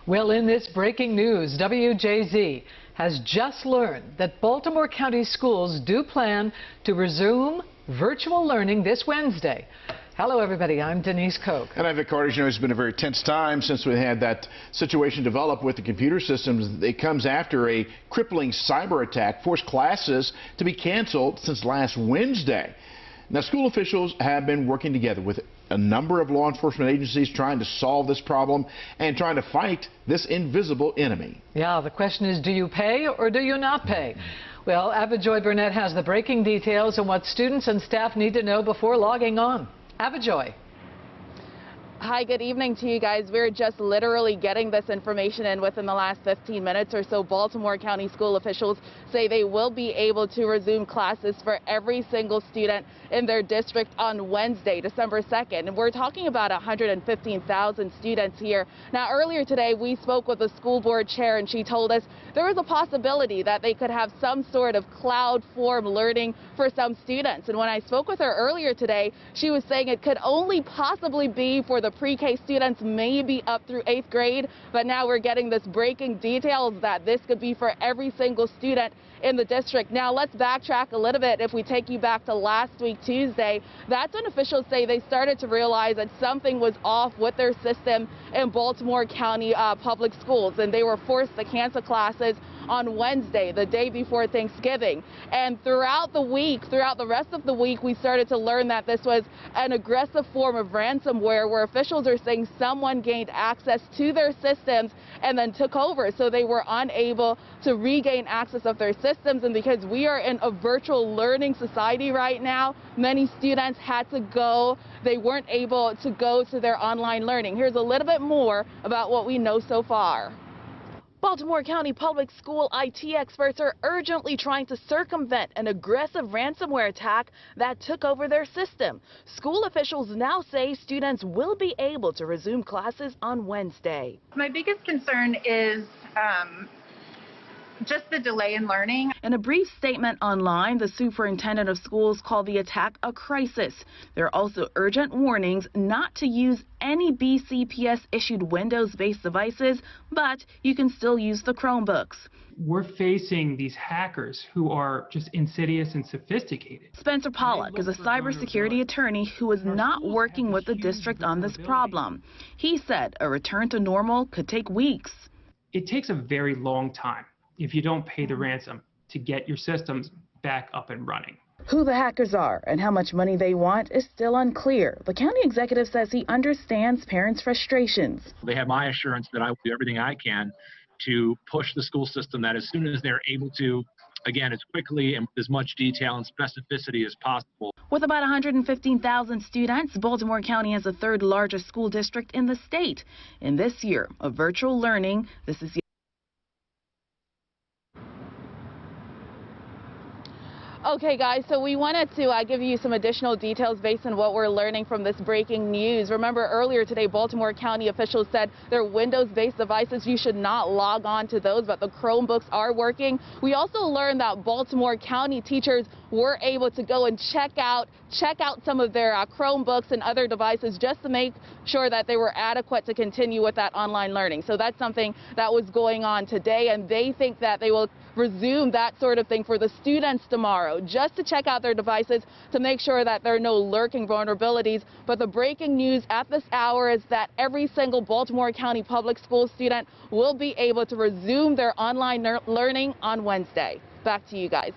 Well, in this breaking news, WJZ has just learned that Baltimore County Schools do plan to resume virtual learning this Wednesday. Hello, everybody. I'm Denise Koch. And I'm Vic Carter. You know, it's been a very tense time since we had that situation develop with the computer systems. It comes after a crippling cyber attack forced classes to be canceled since last Wednesday. Now, school officials have been working together with a number of law enforcement agencies trying to solve this problem and trying to fight this invisible enemy. Yeah, the question is, do you pay or do you not pay? Well, Abijoy Burnett has the breaking details on what students and staff need to know before logging on. Abijoy. Hi, good evening to you guys. We're just literally getting this information in within the last 15 minutes or so. Baltimore County school officials say they will be able to resume classes for every single student in their district on Wednesday, December 2nd. And we're talking about 115,000 students here. Now, earlier today, we spoke with the school board chair, and she told us there was a possibility that they could have some sort of cloud form learning for some students. And when I spoke with her earlier today, she was saying it could only possibly be for the pre-K students, maybe up through 8th grade, but now we're getting this breaking details that this could be for every single student in the district. Now let's backtrack a little bit. If we take you back to last week, Tuesday, that's when officials say they started to realize that something was off with their system in Baltimore County Public Schools, and they were forced to cancel classes on Wednesday, the day before Thanksgiving. And throughout the rest of the week, we started to learn that this was an aggressive form of ransomware where officials are saying someone gained access to their systems and then took over, so they were unable to regain access of their systems. And because we are in a virtual learning society right now, many students had to go. They weren't able to go to their online learning. Here's a little bit more about what we know so far. Baltimore County Public School IT experts are urgently trying to circumvent an aggressive ransomware attack that took over their system. School officials now say students will be able to resume classes on Wednesday. My biggest concern is just the delay in learning. In a brief statement online, the superintendent of schools called the attack a crisis. There are also urgent warnings not to use any BCPS-issued Windows-based devices, but you can still use the Chromebooks. We're facing these hackers who are just insidious and sophisticated. Spencer Pollack is a cybersecurity attorney who is not working with the district on this problem. He said a return to normal could take weeks. It takes a very long time if you don't pay the ransom to get your systems back up and running. Who the hackers are and how much money they want is still unclear. The county executive says he understands parents' frustrations. They have my assurance that I will do everything I can to push the school system that as soon as they're able to, again, as quickly and with as much detail and specificity as possible. With about 115,000 students, Baltimore County has the third largest school district in the state. In this year of virtual learning, this is Okay, guys, so we wanted to give you some additional details based on what we're learning from this breaking news. Remember, earlier today, Baltimore County officials said their Windows-based devices, you should not log on to those, but the Chromebooks are working. We also learned that Baltimore County teachers were able to go and check out some of their Chromebooks and other devices just to make sure that they were adequate to continue with that online learning. So that's something that was going on today, and they think that they will resume that sort of thing for the students tomorrow, just to check out their devices to make sure that there are no lurking vulnerabilities. But the breaking news at this hour is that every single Baltimore County Public School student will be able to resume their online learning on Wednesday. Back to you guys.